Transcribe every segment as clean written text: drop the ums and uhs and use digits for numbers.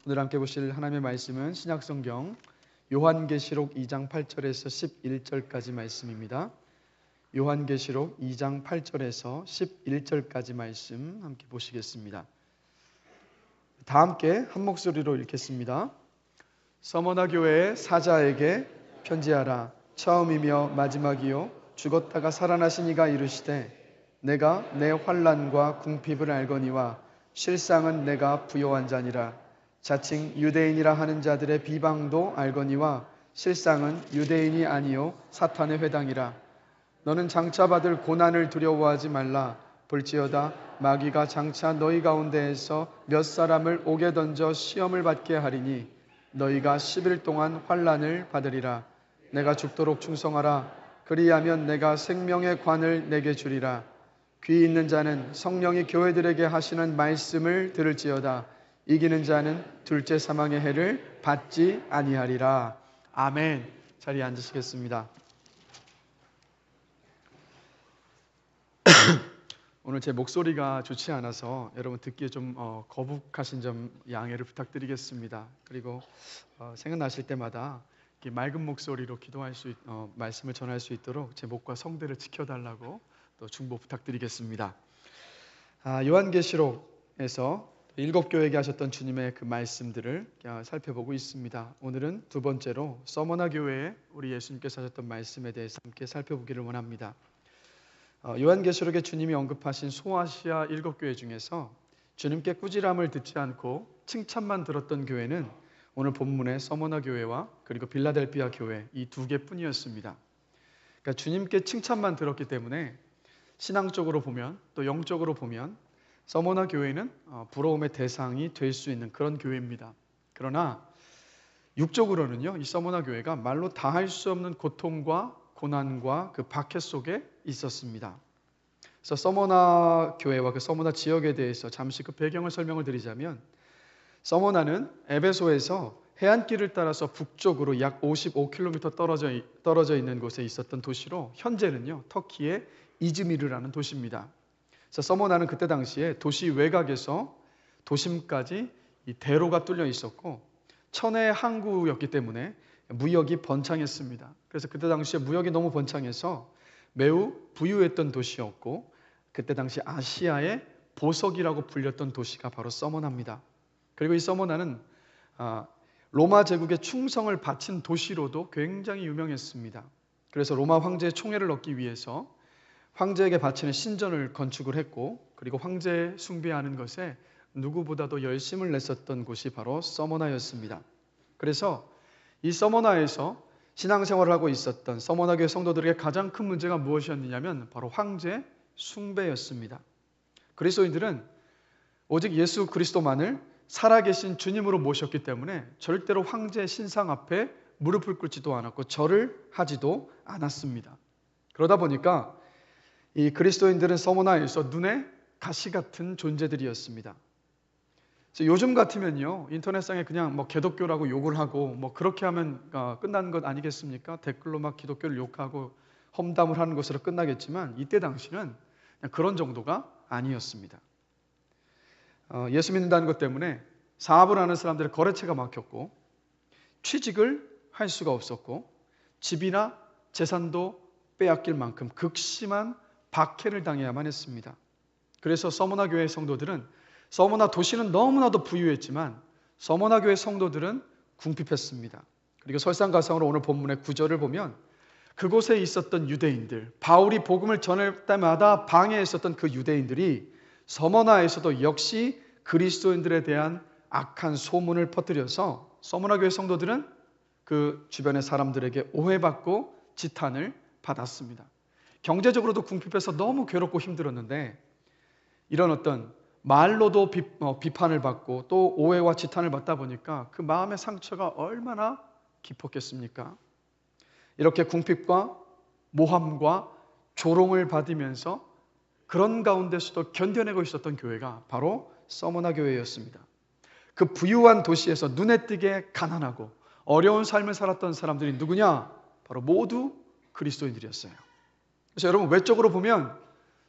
오늘 함께 보실 하나님의 말씀은 신약성경 요한계시록 2장 8절에서 11절까지 말씀입니다. 요한계시록 2장 8절에서 11절까지 말씀 함께 보시겠습니다. 다 함께 한 목소리로 읽겠습니다. 서머나 교회의 사자에게 편지하라. 처음이며 마지막이요 죽었다가 살아나신 이가 이르시되 내가 내 환난과 궁핍을 알거니와 실상은 내가 부요한 자니라. 자칭 유대인이라 하는 자들의 비방도 알거니와 실상은 유대인이 아니요 사탄의 회당이라. 너는 장차 받을 고난을 두려워하지 말라. 볼지어다 마귀가 장차 너희 가운데에서 몇 사람을 옥에 던져 시험을 받게 하리니 너희가 10일 동안 환난을 받으리라. 내가 죽도록 충성하라. 그리하면 내가 생명의 관을 내게 주리라. 귀 있는 자는 성령이 교회들에게 하시는 말씀을 들을지어다. 이기는 자는 둘째 사망의 해를 받지 아니하리라. 아멘. 자리에 앉으시겠습니다. 오늘 제 목소리가 좋지 않아서 여러분 듣기에 좀 거북하신 점 양해를 부탁드리겠습니다. 그리고 생각나실 때마다 맑은 목소리로 기도할 말씀을 전할 수 있도록 제 목과 성대를 지켜달라고 또 중보 부탁드리겠습니다. 요한계시록에서 7교회에게 하셨던 주님의 그 말씀들을 살펴보고 있습니다. 오늘은 두 번째로 서머나 교회에 우리 예수님께서 하셨던 말씀에 대해서 함께 살펴보기를 원합니다. 요한계시록에 주님이 언급하신 소아시아 7교회 중에서 주님께 꾸지람을 듣지 않고 칭찬만 들었던 교회는 오늘 본문의 서머나 교회와 그리고 빌라델피아 교회 이 두 개뿐이었습니다. 그러니까 주님께 칭찬만 들었기 때문에 신앙적으로 보면 또 영적으로 보면 서머나 교회는 부러움의 대상이 될 수 있는 그런 교회입니다. 그러나 육적으로는요, 이 서머나 교회가 말로 다 할 수 없는 고통과 고난과 그 박해 속에 있었습니다. 그래서 서머나 교회와 그 서머나 지역에 대해서 잠시 그 배경을 설명을 드리자면, 서머나는 에베소에서 해안길을 따라서 북쪽으로 약 55km 떨어져 있는 곳에 있었던 도시로 현재는요 터키의 이즈미르라는 도시입니다. 그래서 서머나는 그때 당시에 도시 외곽에서 도심까지 이 대로가 뚫려 있었고 천의 항구였기 때문에 무역이 번창했습니다. 그래서 그때 당시에 무역이 너무 번창해서 매우 부유했던 도시였고 그때 당시 아시아의 보석이라고 불렸던 도시가 바로 서머나입니다. 그리고 이 서머나는 로마 제국의 충성을 바친 도시로도 굉장히 유명했습니다. 그래서 로마 황제의 총애를 얻기 위해서 황제에게 바치는 신전을 건축을 했고 그리고 황제 숭배하는 것에 누구보다도 열심을 냈었던 곳이 바로 서머나였습니다. 그래서 이 서머나에서 신앙생활을 하고 있었던 서머나 교회 성도들에게 가장 큰 문제가 무엇이었느냐면 바로 황제 숭배였습니다. 그리스도인들은 오직 예수 그리스도만을 살아계신 주님으로 모셨기 때문에 절대로 황제 신상 앞에 무릎을 꿇지도 않았고 절을 하지도 않았습니다. 그러다 보니까 이 그리스도인들은 서머나에서 눈에 가시 같은 존재들이었습니다. 그래서 요즘 같으면요 인터넷상에 그냥 개독교라고 욕을 하고 그렇게 하면 끝나는 것 아니겠습니까? 댓글로 막 기독교를 욕하고 험담을 하는 것으로 끝나겠지만 이때 당시는 그냥 그런 정도가 아니었습니다. 예수 믿는다는 것 때문에 사업을 하는 사람들의 거래처가 막혔고 취직을 할 수가 없었고 집이나 재산도 빼앗길 만큼 극심한 박해를 당해야만 했습니다. 그래서 서머나 교회 성도들은 서머나 도시는 너무나도 부유했지만 서머나 교회 성도들은 궁핍했습니다. 그리고 설상가상으로 오늘 본문의 9절을 보면 그곳에 있었던 유대인들, 바울이 복음을 전할 때마다 방해에 있었던 그 유대인들이 서머나에서도 역시 그리스도인들에 대한 악한 소문을 퍼뜨려서 서머나 교회 성도들은 그 주변의 사람들에게 오해받고 지탄을 받았습니다. 경제적으로도 궁핍해서 너무 괴롭고 힘들었는데 이런 어떤 말로도 비판을 받고 또 오해와 지탄을 받다 보니까 그 마음의 상처가 얼마나 깊었겠습니까? 이렇게 궁핍과 모함과 조롱을 받으면서 그런 가운데서도 견뎌내고 있었던 교회가 바로 서머나 교회였습니다. 그 부유한 도시에서 눈에 띄게 가난하고 어려운 삶을 살았던 사람들이 누구냐? 바로 모두 그리스도인들이었어요. 그래서 여러분 외적으로 보면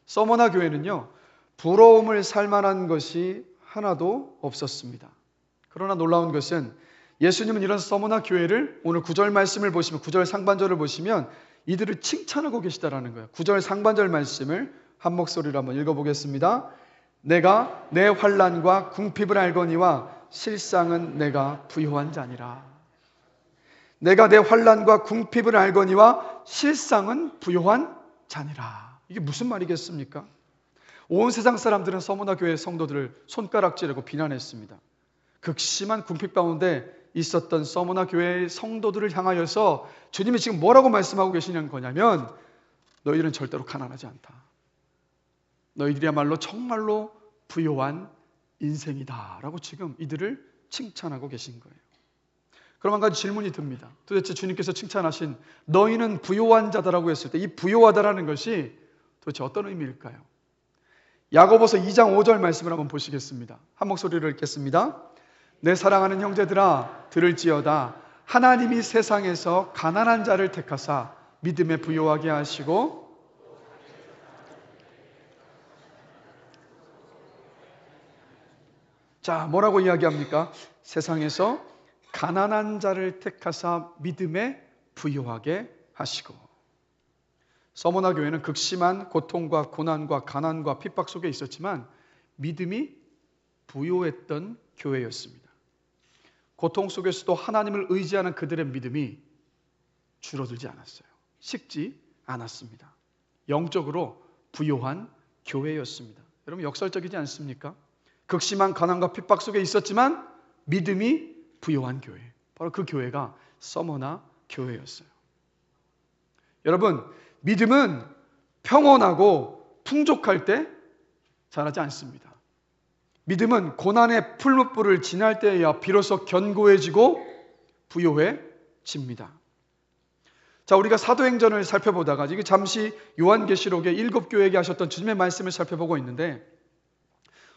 서머나 교회는요 부러움을 살 만한 것이 하나도 없었습니다. 그러나 놀라운 것은 예수님은 이런 서머나 교회를 오늘 9절 말씀을 보시면 9절 상반절을 보시면 이들을 칭찬하고 계시다라는 거예요. 9절 상반절 말씀을 한 목소리로 한번 읽어보겠습니다. 내가 내 환난과 궁핍을 알거니와 실상은 내가 부요한 자니라. 내가 내 환난과 궁핍을 알거니와 실상은 부요한 자니라. 이게 무슨 말이겠습니까? 온 세상 사람들은 서머나 교회 성도들을 손가락질하고 비난했습니다. 극심한 궁핍 가운데 있었던 서머나 교회의 성도들을 향하여서 주님이 지금 뭐라고 말씀하고 계시는 거냐면 너희들은 절대로 가난하지 않다. 너희들이야말로 정말로 부요한 인생이다 라고 지금 이들을 칭찬하고 계신 거예요. 그럼 한 가지 질문이 듭니다. 도대체 주님께서 칭찬하신 너희는 부요한 자다라고 했을 때 이 부요하다라는 것이 도대체 어떤 의미일까요? 야고보서 2장 5절 말씀을 한번 보시겠습니다. 한 목소리로 읽겠습니다. 내 사랑하는 형제들아 들을지어다. 하나님이 세상에서 가난한 자를 택하사 믿음에 부요하게 하시고 자, 뭐라고 이야기합니까? 세상에서 가난한 자를 택하사 믿음에 부요하게 하시고. 서머나 교회는 극심한 고통과 고난과 가난과 핍박 속에 있었지만 믿음이 부요했던 교회였습니다. 고통 속에서도 하나님을 의지하는 그들의 믿음이 줄어들지 않았어요. 식지 않았습니다. 영적으로 부요한 교회였습니다. 여러분 역설적이지 않습니까? 극심한 가난과 핍박 속에 있었지만 믿음이 부요한 교회, 바로 그 교회가 서머나 교회였어요. 여러분, 믿음은 평온하고 풍족할 때 자라지 않습니다. 믿음은 고난의 풀무불을 지날 때에야 비로소 견고해지고 부요해집니다. 자, 우리가 사도행전을 살펴보다가 지금 잠시 요한계시록의 7교회에게 하셨던 주님의 말씀을 살펴보고 있는데,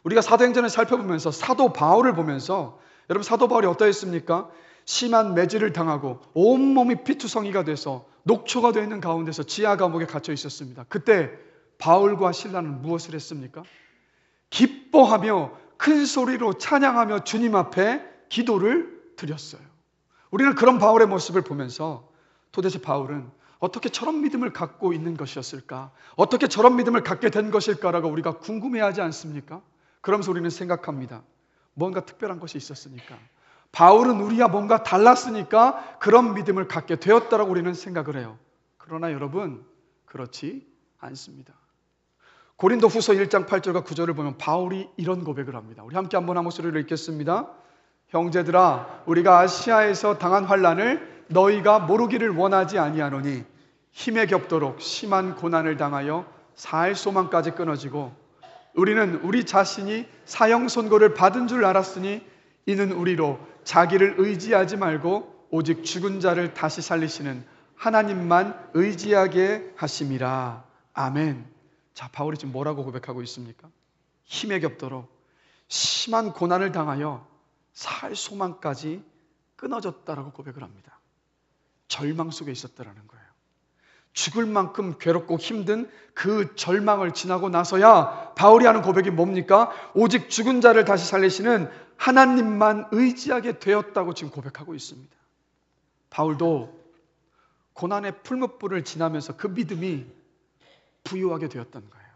우리가 사도행전을 살펴보면서 사도 바울을 보면서 여러분 사도 바울이 어떠했습니까? 심한 매질을 당하고 온몸이 피투성이가 돼서 녹초가 되어 있는 가운데서 지하 감옥에 갇혀 있었습니다. 그때 바울과 실라는 무엇을 했습니까? 기뻐하며 큰 소리로 찬양하며 주님 앞에 기도를 드렸어요. 우리는 그런 바울의 모습을 보면서 도대체 바울은 어떻게 저런 믿음을 갖고 있는 것이었을까? 어떻게 저런 믿음을 갖게 된 것일까라고 우리가 궁금해하지 않습니까? 그러면서 우리는 생각합니다. 뭔가 특별한 것이 있었으니까. 바울은 우리와 뭔가 달랐으니까 그런 믿음을 갖게 되었다라고 우리는 생각을 해요. 그러나 여러분, 그렇지 않습니다. 고린도 후서 1장 8절과 9절을 보면 바울이 이런 고백을 합니다. 우리 함께 한번 한 목소리로 읽겠습니다. 형제들아, 우리가 아시아에서 당한 환난을 너희가 모르기를 원하지 아니하노니 힘에 겹도록 심한 고난을 당하여 살 소망까지 끊어지고 우리는 우리 자신이 사형 선고를 받은 줄 알았으니 이는 우리로 자기를 의지하지 말고 오직 죽은 자를 다시 살리시는 하나님만 의지하게 하심이라. 아멘. 자, 바울이 지금 뭐라고 고백하고 있습니까? 힘에 겹도록 심한 고난을 당하여 살 소망까지 끊어졌다라고 고백을 합니다. 절망 속에 있었다라는 거예요. 죽을 만큼 괴롭고 힘든 그 절망을 지나고 나서야 바울이 하는 고백이 뭡니까? 오직 죽은 자를 다시 살리시는 하나님만 의지하게 되었다고 지금 고백하고 있습니다. 바울도 고난의 풀무불을 지나면서 그 믿음이 부유하게 되었던 거예요.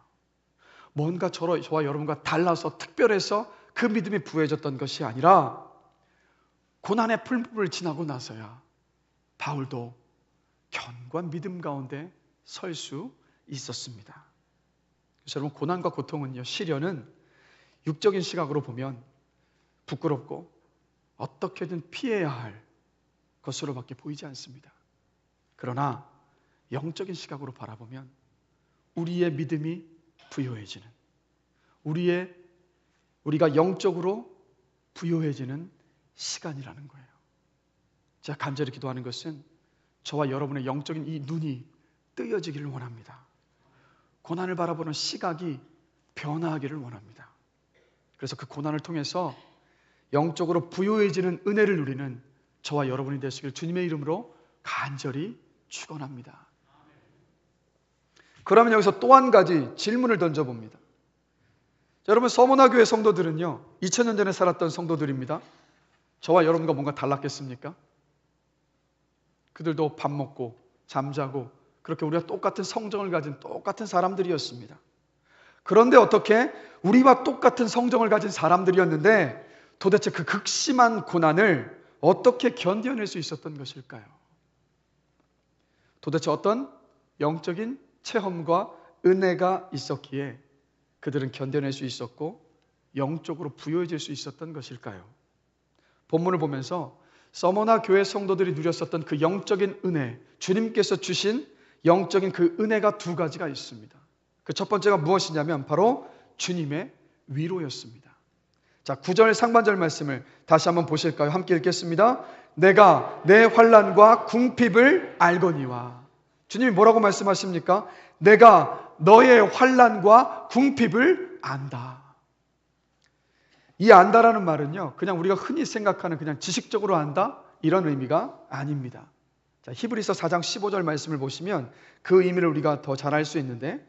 뭔가 저와 여러분과 달라서 특별해서 그 믿음이 부해졌던 것이 아니라 고난의 풀무불을 지나고 나서야 바울도 견고한 믿음 가운데 설 수 있었습니다. 그래서 여러분, 고난과 고통은요, 시련은 육적인 시각으로 보면 부끄럽고 어떻게든 피해야 할 것으로밖에 보이지 않습니다. 그러나 영적인 시각으로 바라보면 우리의 믿음이 부요해지는, 우리가 영적으로 부요해지는 시간이라는 거예요. 제가 간절히 기도하는 것은 저와 여러분의 영적인 이 눈이 뜨여지기를 원합니다. 고난을 바라보는 시각이 변화하기를 원합니다. 그래서 그 고난을 통해서 영적으로 부요해지는 은혜를 누리는 저와 여러분이 되시길 주님의 이름으로 간절히 축원합니다. 그러면 여기서 또 한 가지 질문을 던져봅니다. 여러분, 서머나 교회 성도들은요 2000년 전에 살았던 성도들입니다. 저와 여러분과 뭔가 달랐겠습니까? 그들도 밥 먹고 잠자고 그렇게 우리가 똑같은 성정을 가진 똑같은 사람들이었습니다. 그런데 어떻게 우리와 똑같은 성정을 가진 사람들이었는데 도대체 그 극심한 고난을 어떻게 견뎌낼 수 있었던 것일까요? 도대체 어떤 영적인 체험과 은혜가 있었기에 그들은 견뎌낼 수 있었고 영적으로 부여해질 수 있었던 것일까요? 본문을 보면서 서머나 교회 성도들이 누렸었던 그 영적인 은혜, 주님께서 주신 영적인 그 은혜가 두 가지가 있습니다. 그 첫 번째가 무엇이냐면 바로 주님의 위로였습니다. 자, 9절 상반절 말씀을 다시 한번 보실까요? 함께 읽겠습니다. 내가 내 환난과 궁핍을 알거니와. 주님이 뭐라고 말씀하십니까? 내가 너의 환난과 궁핍을 안다. 이 안다라는 말은요, 그냥 우리가 흔히 생각하는 그냥 지식적으로 안다? 이런 의미가 아닙니다. 자, 히브리서 4장 15절 말씀을 보시면 그 의미를 우리가 더 잘 알 수 있는데,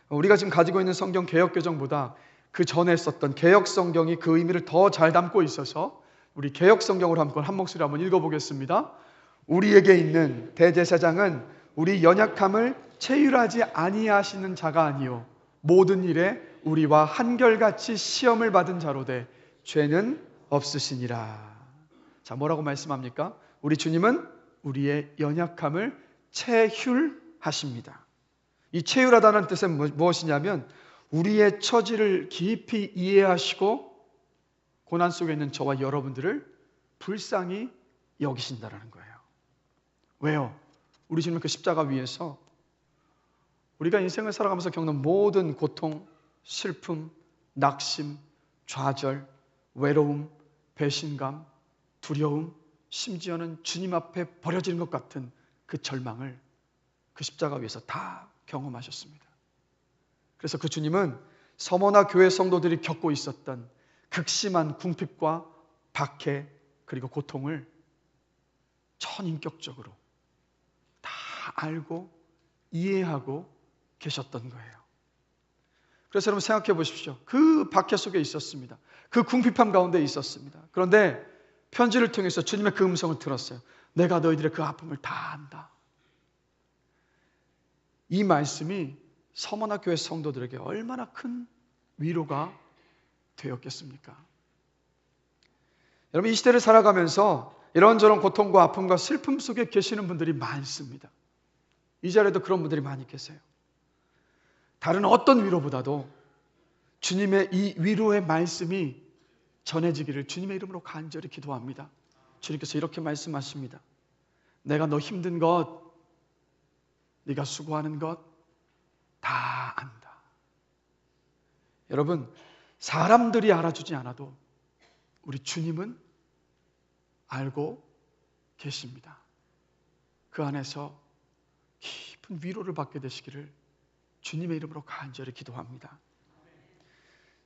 우리가 지금 가지고 있는 성경 개역개정보다 그 전에 썼던 개역성경이 그 의미를 더 잘 담고 있어서 우리 개역성경으로 한 목소리 한번 읽어보겠습니다. 우리에게 있는 대제사장은 우리 연약함을 체휼하지 아니하시는 자가 아니요 모든 일에 우리와 한결같이 시험을 받은 자로되 죄는 없으시니라. 자, 뭐라고 말씀합니까? 우리 주님은 우리의 연약함을 체휼하십니다. 이 체휼하다는 뜻은 무엇이냐면 우리의 처지를 깊이 이해하시고 고난 속에 있는 저와 여러분들을 불쌍히 여기신다라는 거예요. 왜요? 우리 주님은 그 십자가 위에서 우리가 인생을 살아가면서 겪는 모든 고통, 슬픔, 낙심, 좌절, 외로움, 배신감, 두려움, 심지어는 주님 앞에 버려지는 것 같은 그 절망을 그 십자가 위에서 다 경험하셨습니다. 그래서 그 주님은 서머나 교회 성도들이 겪고 있었던 극심한 궁핍과 박해 그리고 고통을 전인격적으로 다 알고 이해하고 계셨던 거예요. 그래서 여러분 생각해 보십시오. 그 박해 속에 있었습니다. 그 궁핍함 가운데 있었습니다. 그런데 편지를 통해서 주님의 그 음성을 들었어요. 내가 너희들의 그 아픔을 다 안다. 이 말씀이 서머나 교회 성도들에게 얼마나 큰 위로가 되었겠습니까? 여러분, 이 시대를 살아가면서 이런저런 고통과 아픔과 슬픔 속에 계시는 분들이 많습니다. 이 자리에도 그런 분들이 많이 계세요. 다른 어떤 위로보다도 주님의 이 위로의 말씀이 전해지기를 주님의 이름으로 간절히 기도합니다. 주님께서 이렇게 말씀하십니다. 내가 너 힘든 것, 네가 수고하는 것 다 안다. 여러분, 사람들이 알아주지 않아도 우리 주님은 알고 계십니다. 그 안에서 깊은 위로를 받게 되시기를 주님의 이름으로 간절히 기도합니다.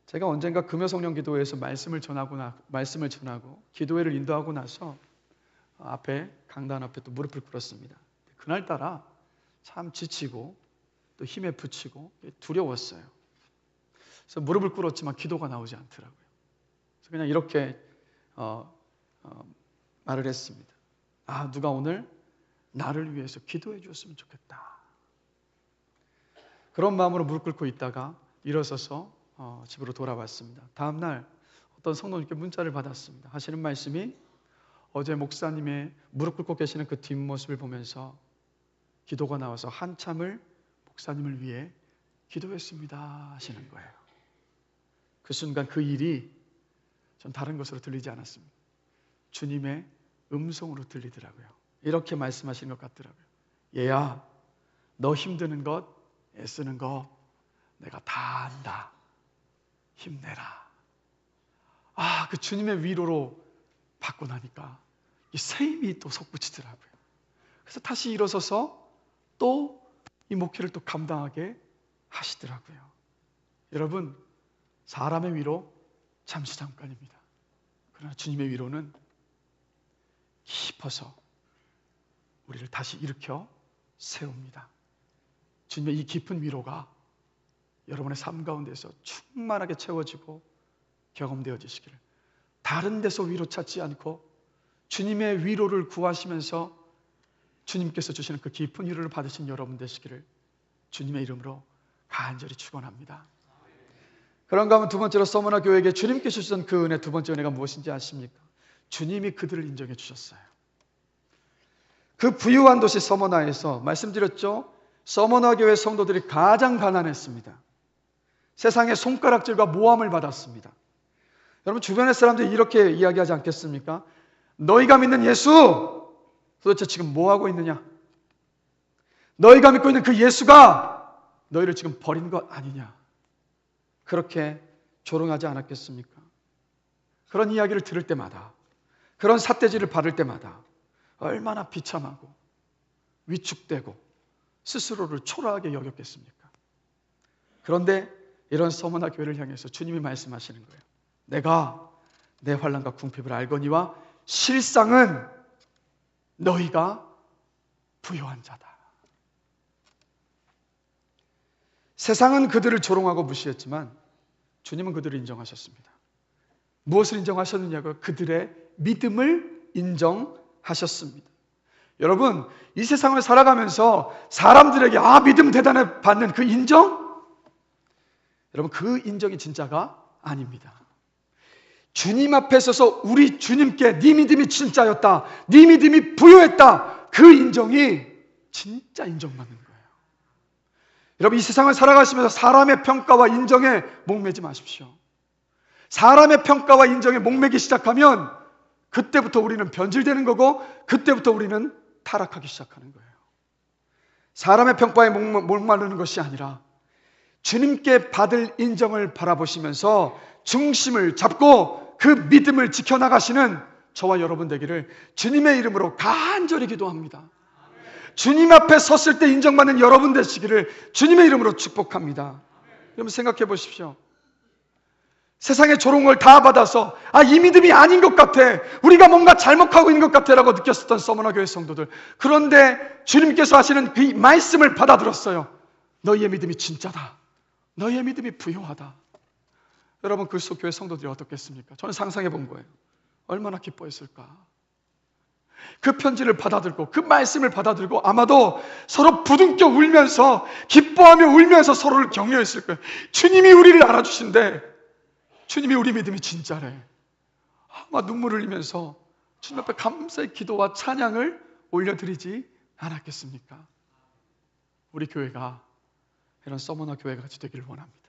제가 언젠가 금요성령 기도회에서 말씀을 전하고 기도회를 인도하고 나서 앞에 강단 앞에 또 무릎을 꿇었습니다. 그날따라 참 지치고 또 힘에 부치고 두려웠어요. 그래서 무릎을 꿇었지만 기도가 나오지 않더라고요. 그래서 그냥 이렇게 말을 했습니다. 아, 누가 오늘 나를 위해서 기도해 주었으면 좋겠다. 그런 마음으로 무릎 꿇고 있다가 일어서서 집으로 돌아왔습니다. 다음 날 어떤 성도님께 문자를 받았습니다. 하시는 말씀이 어제 목사님의 무릎 꿇고 계시는 그 뒷모습을 보면서 기도가 나와서 한참을 목사님을 위해 기도했습니다 하시는 거예요. 그 순간 그 일이 전 다른 것으로 들리지 않았습니다. 주님의 음성으로 들리더라고요. 이렇게 말씀하시는 것 같더라고요. 얘야, 너 힘드는 것, 애쓰는 거 내가 다 안다. 힘내라. 아, 그 주님의 위로로 받고 나니까 이 새 힘이 또 솟구치더라고요. 그래서 다시 일어서서 또 이 목회를 또 감당하게 하시더라고요. 여러분, 사람의 위로 잠시 잠깐입니다. 그러나 주님의 위로는 깊어서 우리를 다시 일으켜 세웁니다. 주님의 이 깊은 위로가 여러분의 삶 가운데서 충만하게 채워지고 경험되어지시기를, 다른 데서 위로 찾지 않고 주님의 위로를 구하시면서 주님께서 주시는 그 깊은 위로를 받으신 여러분 되시기를 주님의 이름으로 간절히 축원합니다. 그런가 하면 두 번째로 서머나 교회에게 주님께서 주신 그 은혜, 두 번째 은혜가 무엇인지 아십니까? 주님이 그들을 인정해 주셨어요. 그 부유한 도시 서머나에서 말씀드렸죠? 서머나 교회 성도들이 가장 가난했습니다. 세상의 손가락질과 모함을 받았습니다. 여러분 주변의 사람들이 이렇게 이야기하지 않겠습니까? 너희가 믿는 예수 도대체 지금 뭐 하고 있느냐? 너희가 믿고 있는 그 예수가 너희를 지금 버린 것 아니냐? 그렇게 조롱하지 않았겠습니까? 그런 이야기를 들을 때마다, 그런 삿대질을 받을 때마다 얼마나 비참하고 위축되고 스스로를 초라하게 여겼겠습니까? 그런데 이런 서머나 교회를 향해서 주님이 말씀하시는 거예요. 내가 내 환난과 궁핍을 알거니와 실상은 너희가 부요한 자다. 세상은 그들을 조롱하고 무시했지만 주님은 그들을 인정하셨습니다. 무엇을 인정하셨느냐고요? 그들의 믿음을 인정하셨습니다. 여러분, 이 세상을 살아가면서 사람들에게 믿음 대단해 받는 그 인정? 여러분, 그 인정이 진짜가 아닙니다. 주님 앞에 서서 우리 주님께 네 믿음이 진짜였다, 네 믿음이 부요했다, 그 인정이 진짜 인정받는 거예요. 여러분, 이 세상을 살아가시면서 사람의 평가와 인정에 목매지 마십시오. 사람의 평가와 인정에 목매기 시작하면 그때부터 우리는 변질되는 거고, 그때부터 우리는 타락하기 시작하는 거예요. 사람의 평가에 목마르는 것이 아니라 주님께 받을 인정을 바라보시면서 중심을 잡고 그 믿음을 지켜나가시는 저와 여러분 되기를 주님의 이름으로 간절히 기도합니다. 주님 앞에 섰을 때 인정받는 여러분 되시기를 주님의 이름으로 축복합니다. 여러분 생각해 보십시오. 세상의 조롱을 다 받아서 이 믿음이 아닌 것 같아, 우리가 뭔가 잘못하고 있는 것 같아 라고 느꼈었던 서머나 교회 성도들, 그런데 주님께서 하시는 그 말씀을 받아들었어요. 너희의 믿음이 진짜다, 너희의 믿음이 부요하다. 여러분 그 교회 성도들이 어떻겠습니까? 저는 상상해 본 거예요. 얼마나 기뻐했을까. 그 편지를 받아들고 그 말씀을 받아들고 아마도 서로 부둥켜 울면서, 기뻐하며 울면서 서로를 격려했을 거예요. 주님이 우리를 알아주신대, 주님이 우리 믿음이 진짜래. 아마 눈물을 흘리면서 주님 앞에 감사의 기도와 찬양을 올려드리지 않았겠습니까? 우리 교회가 이런 서머나 교회 같이 되기를 원합니다.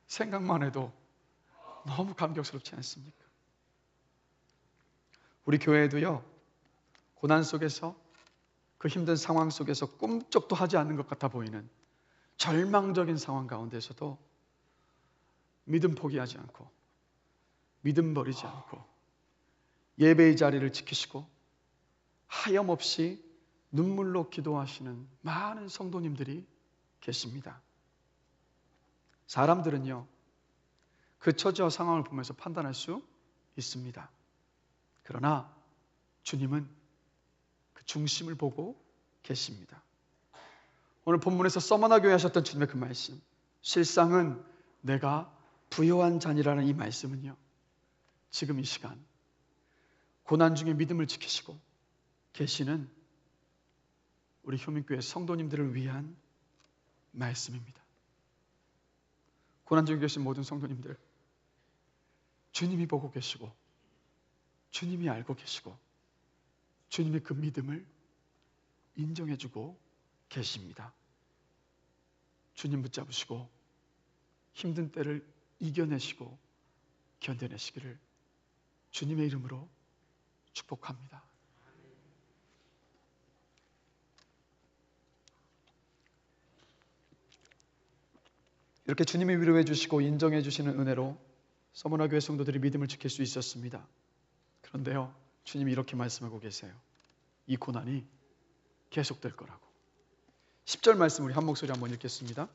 생각만 해도 너무 감격스럽지 않습니까? 우리 교회에도요, 고난 속에서, 그 힘든 상황 속에서 꿈쩍도 하지 않는 것 같아 보이는 절망적인 상황 가운데서도 믿음 포기하지 않고, 믿음 버리지 않고 예배의 자리를 지키시고 하염없이 눈물로 기도하시는 많은 성도님들이 계십니다. 사람들은요, 그 처지와 상황을 보면서 판단할 수 있습니다. 그러나 주님은 그 중심을 보고 계십니다. 오늘 본문에서 서머나 교회 하셨던 주님의 그 말씀, 실상은 내가 부요한 자니라는 이 말씀은요, 지금 이 시간 고난 중에 믿음을 지키시고 계시는 우리 효민교회 성도님들을 위한 말씀입니다. 고난 중에 계신 모든 성도님들, 주님이 보고 계시고 주님이 알고 계시고 주님의 그 믿음을 인정해주고 계십니다. 주님 붙잡으시고 힘든 때를 이겨내시고 견뎌내시기를 주님의 이름으로 축복합니다. 이렇게 주님이 위로해 주시고 인정해 주시는 은혜로 서머나 교회 성도들이 믿음을 지킬 수 있었습니다. 그런데요, 주님이 이렇게 말씀하고 계세요. 이 고난이 계속될 거라고. 10절 말씀 우리 한 목소리 한번 읽겠습니다.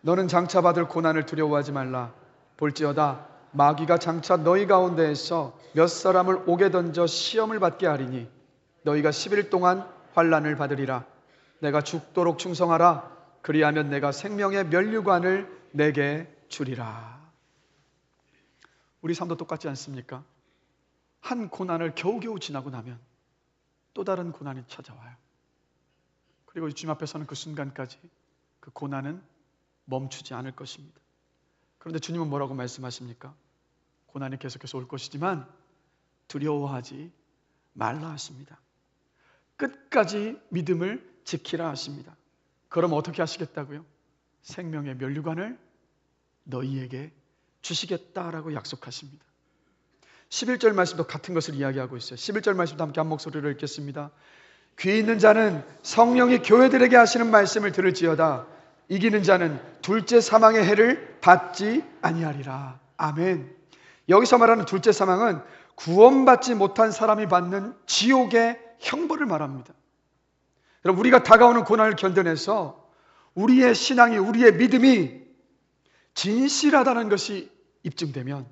너는 장차 받을 고난을 두려워하지 말라. 볼지어다 마귀가 장차 너희 가운데에서 몇 사람을 옥에 던져 시험을 받게 하리니 너희가 10일 동안 환난을 받으리라. 내가 죽도록 충성하라. 그리하면 내가 생명의 면류관을 내게 주리라. 우리 삶도 똑같지 않습니까? 한 고난을 겨우겨우 지나고 나면 또 다른 고난이 찾아와요. 그리고 주님 앞에 서는 그 순간까지 그 고난은 멈추지 않을 것입니다. 그런데 주님은 뭐라고 말씀하십니까? 고난이 계속해서 올 것이지만 두려워하지 말라 하십니다. 끝까지 믿음을 지키라 하십니다. 그럼 어떻게 하시겠다고요? 생명의 면류관을 너희에게 주시겠다라고 약속하십니다. 11절 말씀도 같은 것을 이야기하고 있어요. 11절 말씀도 함께 한 목소리로 읽겠습니다. 귀 있는 자는 성령이 교회들에게 하시는 말씀을 들을지어다. 이기는 자는 둘째 사망의 해를 받지 아니하리라. 아멘. 여기서 말하는 둘째 사망은 구원받지 못한 사람이 받는 지옥의 형벌을 말합니다. 여러분, 우리가 다가오는 고난을 견뎌내서 우리의 신앙이, 우리의 믿음이 진실하다는 것이 입증되면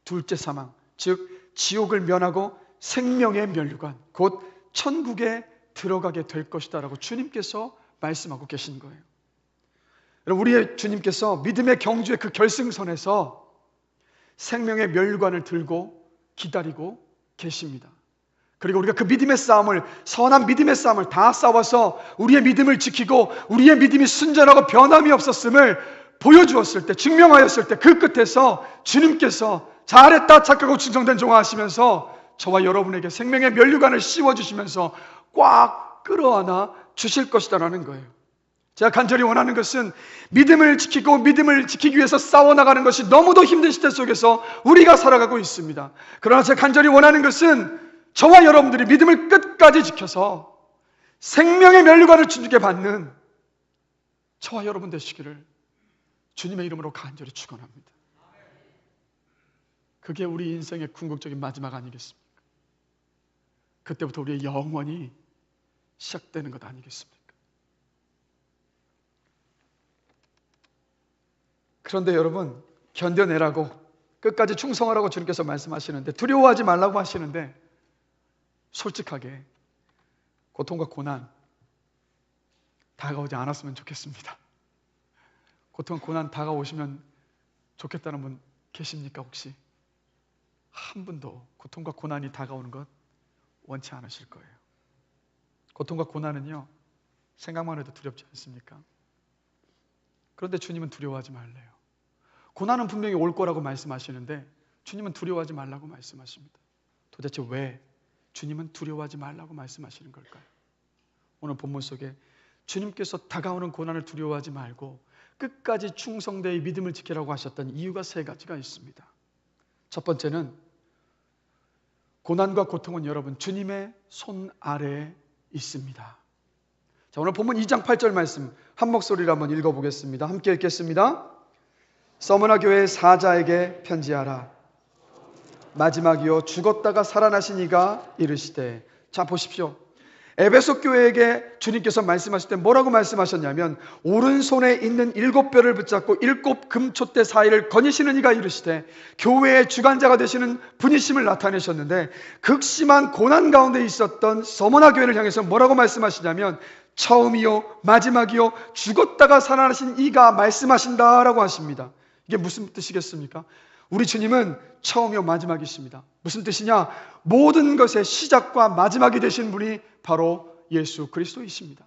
둘째 사망, 즉 지옥을 면하고 생명의 면류관, 곧 천국에 들어가게 될 것이다 라고 주님께서 말씀하고 계신 거예요. 여러분, 우리의 주님께서 믿음의 경주의 그 결승선에서 생명의 면류관을 들고 기다리고 계십니다. 그리고 우리가 그 믿음의 싸움을, 선한 믿음의 싸움을 다 싸워서 우리의 믿음을 지키고 우리의 믿음이 순전하고 변함이 없었음을 보여주었을 때, 증명하였을 때 그 끝에서 주님께서 잘했다 착하고 충성된 종아 하시면서 저와 여러분에게 생명의 면류관을 씌워주시면서 꽉 끌어안아 주실 것이다라는 거예요. 제가 간절히 원하는 것은 믿음을 지키고 믿음을 지키기 위해서 싸워나가는 것이 너무도 힘든 시대 속에서 우리가 살아가고 있습니다. 그러나 제가 간절히 원하는 것은 저와 여러분들이 믿음을 끝까지 지켜서 생명의 면류관을 주님께 받는 저와 여러분 되시기를 주님의 이름으로 간절히 축원합니다. 그게 우리 인생의 궁극적인 마지막 아니겠습니까? 그때부터 우리의 영원이 시작되는 것 아니겠습니까? 그런데 여러분, 견뎌내라고, 끝까지 충성하라고 주님께서 말씀하시는데, 두려워하지 말라고 하시는데, 솔직하게 고통과 고난 다가오지 않았으면 좋겠습니다. 고통과 고난 다가오시면 좋겠다는 분 계십니까? 혹시 한 분도 고통과 고난이 다가오는 것 원치 않으실 거예요. 고통과 고난은요, 생각만 해도 두렵지 않습니까? 그런데 주님은 두려워하지 말래요. 고난은 분명히 올 거라고 말씀하시는데 주님은 두려워하지 말라고 말씀하십니다. 도대체 왜 주님은 두려워하지 말라고 말씀하시는 걸까요? 오늘 본문 속에 주님께서 다가오는 고난을 두려워하지 말고 끝까지 충성되이 믿음을 지키라고 하셨던 이유가 세 가지가 있습니다. 첫 번째는 고난과 고통은 여러분 주님의 손 아래에 있습니다. 자, 오늘 본문 2장 8절 말씀 한 목소리로 한번 읽어보겠습니다. 함께 읽겠습니다. 서머나 교회 사자에게 편지하라. 마지막이요 죽었다가 살아나신 이가 이르시되. 자, 보십시오. 에베소 교회에게 주님께서 말씀하실 때 뭐라고 말씀하셨냐면 오른손에 있는 7뼈를 붙잡고 7 금촛대 사이를 거니시는 이가 이르시되, 교회의 주관자가 되시는 분이심을 나타내셨는데 극심한 고난 가운데 있었던 서머나 교회를 향해서 뭐라고 말씀하시냐면 처음이요 마지막이요 죽었다가 살아나신 이가 말씀하신다라고 하십니다. 이게 무슨 뜻이겠습니까? 우리 주님은 처음이요 마지막이십니다. 무슨 뜻이냐? 모든 것의 시작과 마지막이 되신 분이 바로 예수 그리스도이십니다.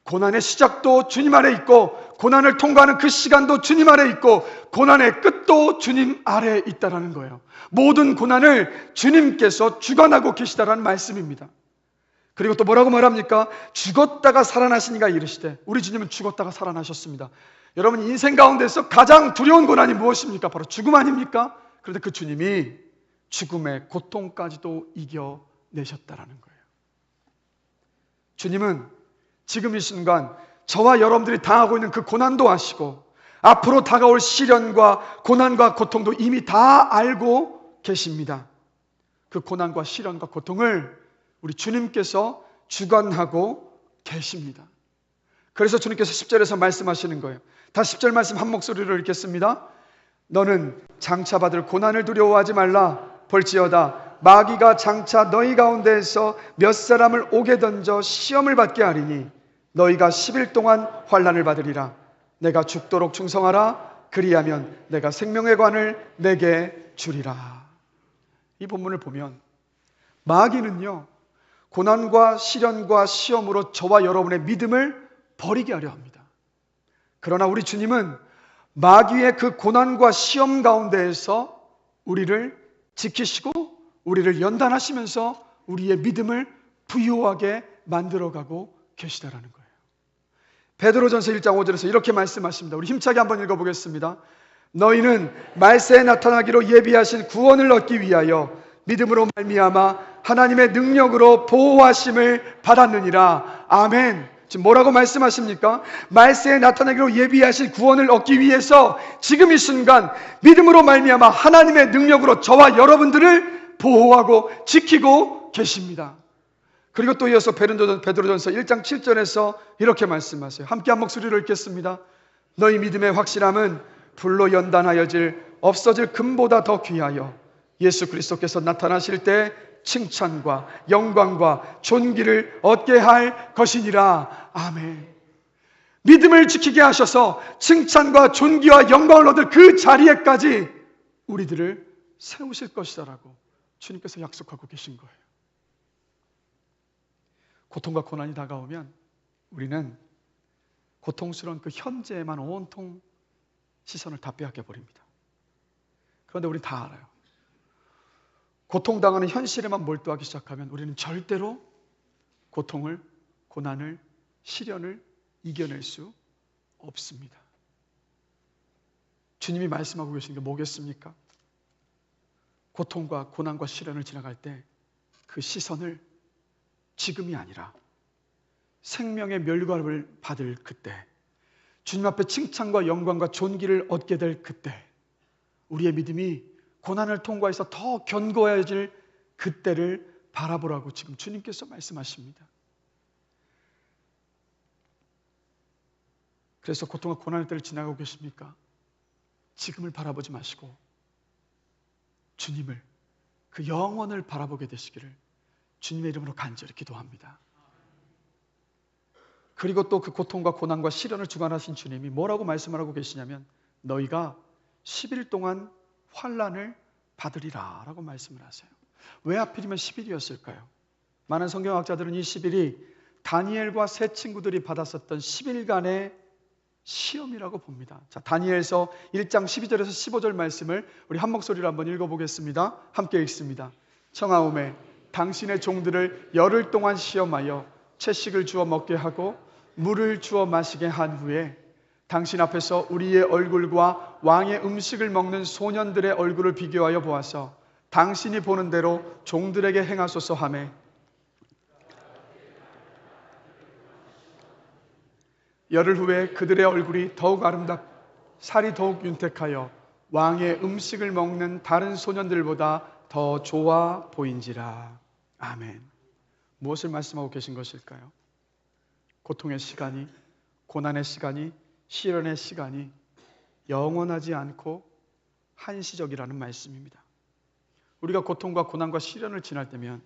고난의 시작도 주님 아래 있고 고난을 통과하는 그 시간도 주님 아래 있고 고난의 끝도 주님 아래에 있다라는 거예요. 모든 고난을 주님께서 주관하고 계시다라는 말씀입니다. 그리고 또 뭐라고 말합니까? 죽었다가 살아나신 이가 이르시되. 우리 주님은 죽었다가 살아나셨습니다. 여러분, 인생 가운데서 가장 두려운 고난이 무엇입니까? 바로 죽음 아닙니까? 그런데 그 주님이 죽음의 고통까지도 이겨내셨다라는 거예요. 주님은 지금 이 순간 저와 여러분들이 당하고 있는 그 고난도 아시고 앞으로 다가올 시련과 고난과 고통도 이미 다 알고 계십니다. 그 고난과 시련과 고통을 우리 주님께서 주관하고 계십니다. 그래서 주님께서 10절에서 말씀하시는 거예요. 다시 10절 말씀 한 목소리로 읽겠습니다. 너는 장차 받을 고난을 두려워하지 말라. 볼지어다 마귀가 장차 너희 가운데에서 몇 사람을 옥에 던져 시험을 받게 하리니 너희가 10일 동안 환난을 받으리라. 내가 죽도록 충성하라. 그리하면 내가 생명의 관을 내게 주리라. 이 본문을 보면 마귀는요, 고난과 시련과 시험으로 저와 여러분의 믿음을 버리게 하려 합니다. 그러나 우리 주님은 마귀의 그 고난과 시험 가운데에서 우리를 지키시고 우리를 연단하시면서 우리의 믿음을 부유하게 만들어가고 계시다라는 거예요. 베드로전서 1장 5절에서 이렇게 말씀하십니다. 우리 힘차게 한번 읽어보겠습니다. 너희는 말세에 나타나기로 예비하신 구원을 얻기 위하여 믿음으로 말미암아 하나님의 능력으로 보호하심을 받았느니라. 아멘. 지금 뭐라고 말씀하십니까? 말세에 나타나기로 예비하신 구원을 얻기 위해서 지금 이 순간 믿음으로 말미암아 하나님의 능력으로 저와 여러분들을 보호하고 지키고 계십니다. 그리고 또 이어서 베드로전서 1장 7절에서 이렇게 말씀하세요. 함께 한 목소리로 읽겠습니다. 너희 믿음의 확실함은 불로 연단하여질 없어질 금보다 더 귀하여 예수 그리스도께서 나타나실 때 칭찬과 영광과 존귀를 얻게 할 것이니라. 아멘. 믿음을 지키게 하셔서 칭찬과 존귀와 영광을 얻을 그 자리에까지 우리들을 세우실 것이다라고 주님께서 약속하고 계신 거예요. 고통과 고난이 다가오면 우리는 고통스러운 그 현재에만 온통 시선을 다 빼앗겨 버립니다. 그런데 우리 다 알아요. 고통당하는 현실에만 몰두하기 시작하면 우리는 절대로 고통을, 고난을, 시련을 이겨낼 수 없습니다. 주님이 말씀하고 계신 게 뭐겠습니까? 고통과 고난과 시련을 지나갈 때 그 시선을 지금이 아니라 생명의 멸관을 받을 그때, 주님 앞에 칭찬과 영광과 존귀를 얻게 될 그때, 우리의 믿음이 고난을 통과해서 더 견고해질 그때를 바라보라고 지금 주님께서 말씀하십니다. 그래서 고통과 고난의 때를 지나가고 계십니까? 지금을 바라보지 마시고 주님을, 그 영원을 바라보게 되시기를 주님의 이름으로 간절히 기도합니다. 그리고 또 그 고통과 고난과 시련을 주관하신 주님이 뭐라고 말씀을 하고 계시냐면 너희가 10일 동안 환난을 받으리라 라고 말씀을 하세요. 왜 하필이면 10일이었을까요? 많은 성경학자들은 이 10일이 다니엘과 세 친구들이 받았었던 10일간의 시험이라고 봅니다. 자, 다니엘서 1장 12절에서 15절 말씀을 우리 한 목소리로 한번 읽어보겠습니다. 함께 읽습니다. 청하오매 당신의 종들을 열흘 동안 시험하여 채식을 주어 먹게 하고 물을 주어 마시게 한 후에 당신 앞에서 우리의 얼굴과 왕의 음식을 먹는 소년들의 얼굴을 비교하여 보아서 당신이 보는 대로 종들에게 행하소서 하매 열흘 후에 그들의 얼굴이 더욱 살이 더욱 윤택하여 왕의 음식을 먹는 다른 소년들보다 더 좋아 보인지라. 아멘. 무엇을 말씀하고 계신 것일까요? 고통의 시간이, 고난의 시간이, 시련의 시간이 영원하지 않고 한시적이라는 말씀입니다. 우리가 고통과 고난과 시련을 지날 때면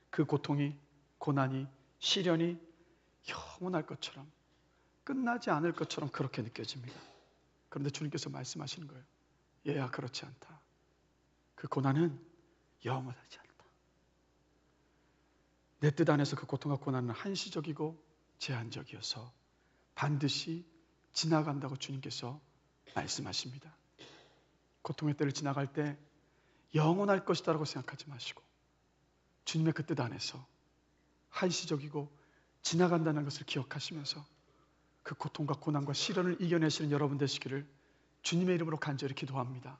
그 고통이, 고난이, 시련이 영원할 것처럼, 끝나지 않을 것처럼 그렇게 느껴집니다. 그런데 주님께서 말씀하시는 거예요. 얘야, 그렇지 않다. 그 고난은 영원하지 않다. 내 뜻 안에서 그 고통과 고난은 한시적이고 제한적이어서 반드시 지나간다고 주님께서 말씀하십니다. 고통의 때를 지나갈 때 영원할 것이다라고 생각하지 마시고 주님의 그 뜻 안에서 한시적이고 지나간다는 것을 기억하시면서 그 고통과 고난과 시련을 이겨내시는 여러분 되시기를 주님의 이름으로 간절히 기도합니다.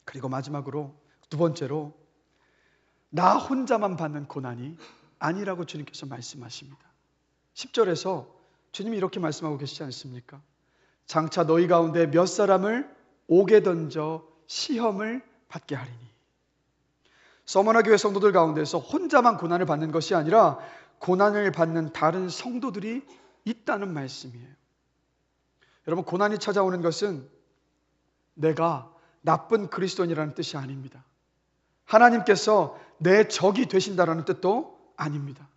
그리고 마지막으로 두 번째로 나 혼자만 받는 고난이 아니라고 주님께서 말씀하십니다. 10절에서 주님이 이렇게 말씀하고 계시지 않습니까? 장차 너희 가운데 몇 사람을 옥에 던져 시험을 받게 하리니. 서머나 교회 성도들 가운데서 혼자만 고난을 받는 것이 아니라 고난을 받는 다른 성도들이 있다는 말씀이에요. 여러분, 고난이 찾아오는 것은 내가 나쁜 그리스도인이라는 뜻이 아닙니다. 하나님께서 내 적이 되신다라는 뜻도 아닙니다.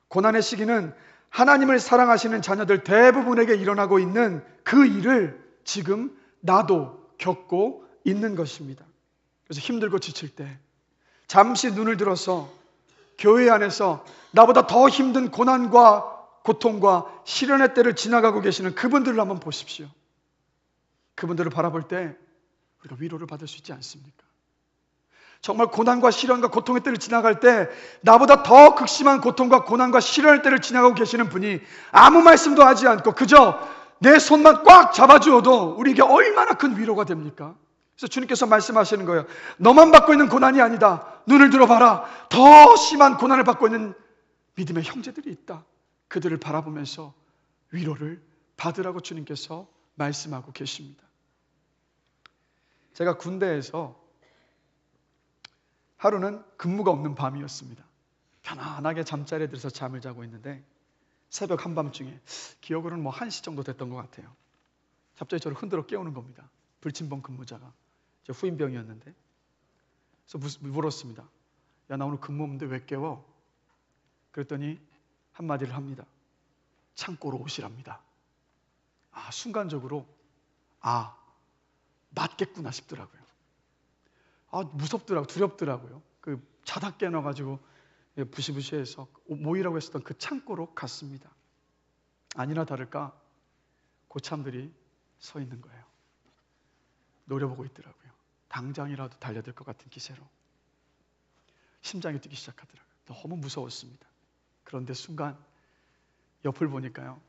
고난의 시기는 하나님을 사랑하시는 자녀들 대부분에게 일어나고 있는 그 일을 지금 나도 겪고 있는 것입니다. 그래서 힘들고 지칠 때, 잠시 눈을 들어서 교회 안에서 나보다 더 힘든 고난과 고통과 시련의 때를 지나가고 계시는 그분들을 한번 보십시오. 그분들을 바라볼 때 우리가 위로를 받을 수 있지 않습니까? 정말 고난과 시련과 고통의 때를 지나갈 때 나보다 더 극심한 고통과 고난과 시련의 때를 지나가고 계시는 분이 아무 말씀도 하지 않고 그저 내 손만 꽉 잡아주어도 우리에게 얼마나 큰 위로가 됩니까? 그래서 주님께서 말씀하시는 거예요. 너만 받고 있는 고난이 아니다. 눈을 들어봐라. 더 심한 고난을 받고 있는 믿음의 형제들이 있다. 그들을 바라보면서 위로를 받으라고 주님께서 말씀하고 계십니다. 제가 군대에서 하루는 근무가 없는 밤이었습니다. 편안하게 잠자리에 들어서 잠을 자고 있는데 새벽 한밤중에 기억으로는 1시 정도 됐던 것 같아요. 갑자기 저를 흔들어 깨우는 겁니다. 불침번 근무자가. 저 후임병이었는데. 그래서 물었습니다. 야, 나 오늘 근무 없는데 왜 깨워? 그랬더니 한마디를 합니다. 창고로 오시랍니다. 순간적으로 맞겠구나 싶더라고요. 무섭더라고요. 두렵더라고요. 자다 깨어나가지고 부시부시해서 모이라고 했었던 그 창고로 갔습니다. 아니나 다를까 고참들이 서 있는 거예요. 노려보고 있더라고요. 당장이라도 달려들 것 같은 기세로. 심장이 뛰기 시작하더라고요. 너무 무서웠습니다. 그런데 순간 옆을 보니까요,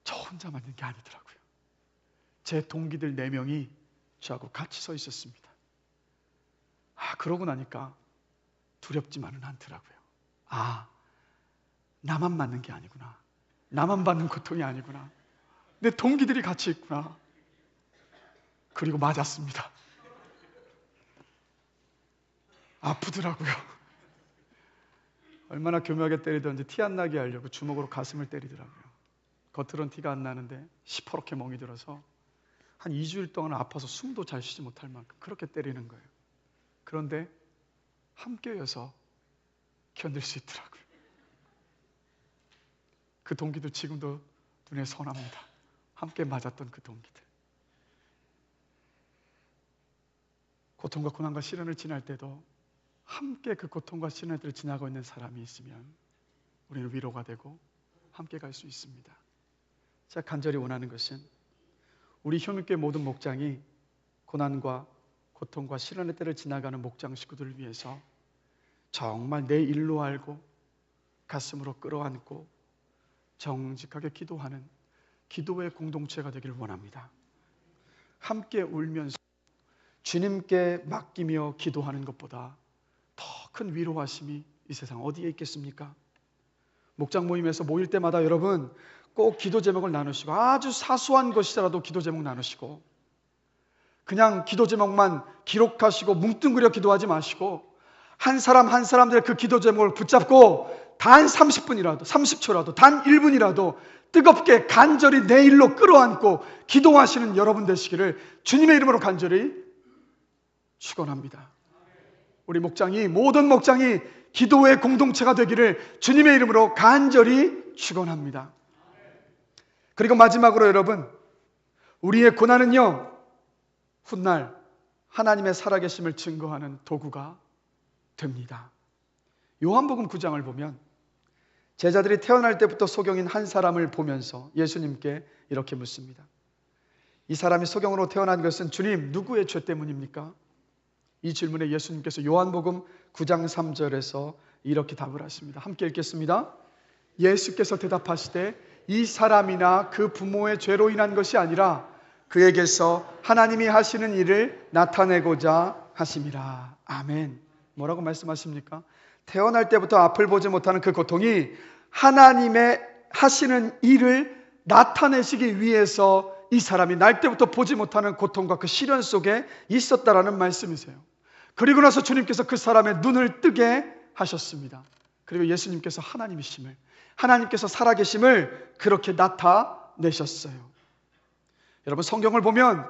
저 혼자만 있는 게 아니더라고요. 제 동기들 4명이 저하고 같이 서 있었습니다. 그러고 나니까 두렵지만은 않더라고요. 나만 맞는 게 아니구나. 나만 받는 고통이 아니구나. 내 동기들이 같이 있구나. 그리고 맞았습니다. 아프더라고요. 얼마나 교묘하게 때리던지 티 안 나게 하려고 주먹으로 가슴을 때리더라고요. 겉으로는 티가 안 나는데 시퍼렇게 멍이 들어서 한 2주일 동안 아파서 숨도 잘 쉬지 못할 만큼 그렇게 때리는 거예요. 그런데 함께여서 견딜 수 있더라고요. 그 동기들 지금도 눈에 선합니다. 함께 맞았던 그 동기들. 고통과 고난과 시련을 지날 때도 함께 그 고통과 시련을 지나고 있는 사람이 있으면 우리는 위로가 되고 함께 갈 수 있습니다. 제가 간절히 원하는 것은 우리 효민교회 모든 목장이 고난과 고통과 시련의 때를 지나가는 목장 식구들을 위해서 정말 내 일로 알고 가슴으로 끌어안고 정직하게 기도하는 기도의 공동체가 되기를 원합니다. 함께 울면서 주님께 맡기며 기도하는 것보다 더 큰 위로하심이 이 세상 어디에 있겠습니까? 목장 모임에서 모일 때마다 여러분 꼭 기도 제목을 나누시고 아주 사소한 것이라도 기도 제목 나누시고 그냥 기도 제목만 기록하시고 뭉뚱그려 기도하지 마시고 한 사람 한 사람들의 그 기도 제목을 붙잡고 단 30분이라도 30초라도 단 1분이라도 뜨겁게 간절히 내 일로 끌어안고 기도하시는 여러분 되시기를 주님의 이름으로 간절히 축원합니다. 우리 목장이 모든 목장이 기도의 공동체가 되기를 주님의 이름으로 간절히 축원합니다. 그리고 마지막으로 여러분, 우리의 고난은요 훗날 하나님의 살아계심을 증거하는 도구가 됩니다. 요한복음 9장을 보면 제자들이 태어날 때부터 소경인 한 사람을 보면서 예수님께 이렇게 묻습니다. 이 사람이 소경으로 태어난 것은 주님 누구의 죄 때문입니까? 이 질문에 예수님께서 요한복음 9장 3절에서 이렇게 답을 하십니다. 함께 읽겠습니다. 예수께서 대답하시되 이 사람이나 그 부모의 죄로 인한 것이 아니라 그에게서 하나님이 하시는 일을 나타내고자 하심이라. 아멘. 뭐라고 말씀하십니까? 태어날 때부터 앞을 보지 못하는 그 고통이 하나님의 하시는 일을 나타내시기 위해서 이 사람이 날 때부터 보지 못하는 고통과 그 시련 속에 있었다라는 말씀이세요. 그리고 나서 주님께서 그 사람의 눈을 뜨게 하셨습니다. 그리고 예수님께서 하나님이심을, 하나님께서 살아계심을 그렇게 나타내셨어요. 여러분, 성경을 보면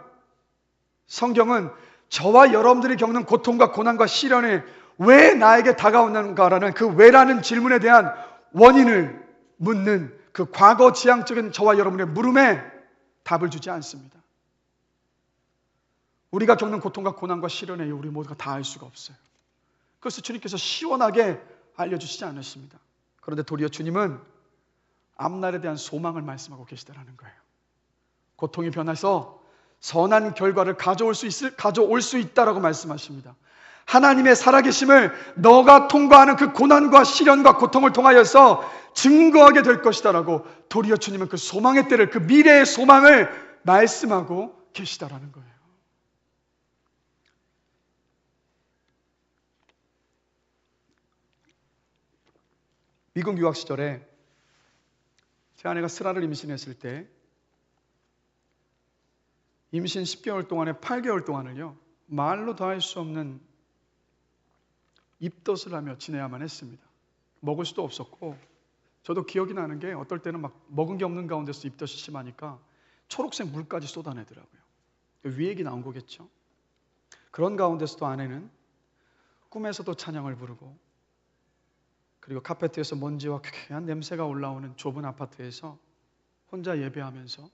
성경은 저와 여러분들이 겪는 고통과 고난과 시련이 왜 나에게 다가오는가라는 그 왜라는 질문에 대한 원인을 묻는 그 과거 지향적인 저와 여러분의 물음에 답을 주지 않습니다. 우리가 겪는 고통과 고난과 시련에 우리 모두가 다 알 수가 없어요. 그것을 주님께서 시원하게 알려주시지 않으십니다. 그런데 도리어 주님은 앞날에 대한 소망을 말씀하고 계시다는 거예요. 고통이 변해서 선한 결과를 가져올 수 있다라고 말씀하십니다. 하나님의 살아계심을 너가 통과하는 그 고난과 시련과 고통을 통하여서 증거하게 될 것이다라고 도리어 주님은 그 소망의 때를, 그 미래의 소망을 말씀하고 계시다라는 거예요. 미국 유학 시절에 제 아내가 슬아를 임신했을 때 임신 10개월 동안에 8개월 동안을요, 말로 다할 수 없는 입덧을 하며 지내야만 했습니다. 먹을 수도 없었고, 저도 기억이 나는 게 어떨 때는 막 먹은 게 없는 가운데서 입덧이 심하니까 초록색 물까지 쏟아내더라고요. 위액이 나온 거겠죠. 그런 가운데서도 아내는 꿈에서도 찬양을 부르고, 그리고 카페트에서 먼지와 쾌쾌한 냄새가 올라오는 좁은 아파트에서 혼자 예배하면서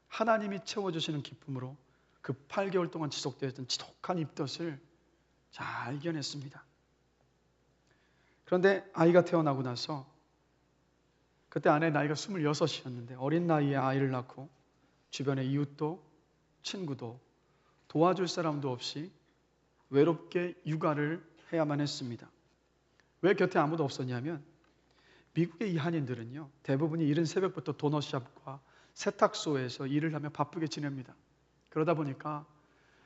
하나님이 채워주시는 기쁨으로 그 8개월 동안 지속되었던 지독한 입덧을 잘 이겨냈습니다. 그런데 아이가 태어나고 나서, 그때 아내 나이가 26이었는데 어린 나이에 아이를 낳고 주변의 이웃도 친구도 도와줄 사람도 없이 외롭게 육아를 해야만 했습니다. 왜 곁에 아무도 없었냐면, 미국의 이 한인들은요, 대부분이 이른 새벽부터 도넛샵과 세탁소에서 일을 하며 바쁘게 지냅니다. 그러다 보니까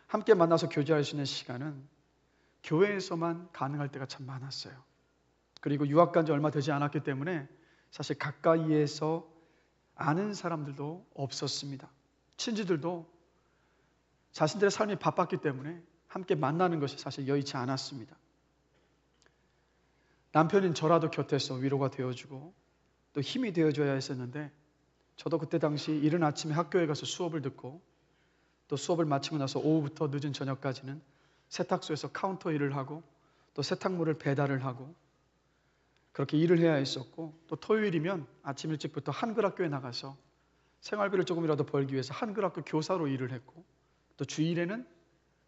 함께 만나서 교제할 수 있는 시간은 교회에서만 가능할 때가 참 많았어요. 그리고 유학 간 지 얼마 되지 않았기 때문에 사실 가까이에서 아는 사람들도 없었습니다. 친지들도 자신들의 삶이 바빴기 때문에 함께 만나는 것이 사실 여의치 않았습니다. 남편인 저라도 곁에서 위로가 되어주고 또 힘이 되어줘야 했었는데, 저도 그때 당시 이른 아침에 학교에 가서 수업을 듣고 또 수업을 마치고 나서 오후부터 늦은 저녁까지는 세탁소에서 카운터 일을 하고 또 세탁물을 배달을 하고 그렇게 일을 해야 했었고, 또 토요일이면 아침 일찍부터 한글학교에 나가서 생활비를 조금이라도 벌기 위해서 한글학교 교사로 일을 했고, 또 주일에는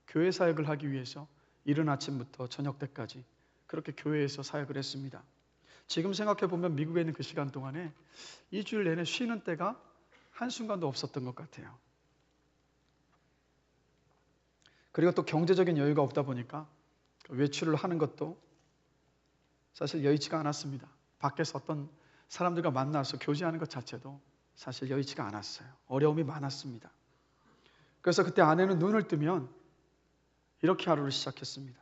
교회 사역을 하기 위해서 이른 아침부터 저녁 때까지 그렇게 교회에서 사역을 했습니다. 지금 생각해 보면 미국에 있는 그 시간 동안에 2주일 내내 쉬는 때가 한순간도 없었던 것 같아요. 그리고 또 경제적인 여유가 없다 보니까 외출을 하는 것도 사실 여의치가 않았습니다. 밖에서 어떤 사람들과 만나서 교제하는 것 자체도 사실 여의치가 않았어요. 어려움이 많았습니다. 그래서 그때 아내는 눈을 뜨면 이렇게 하루를 시작했습니다.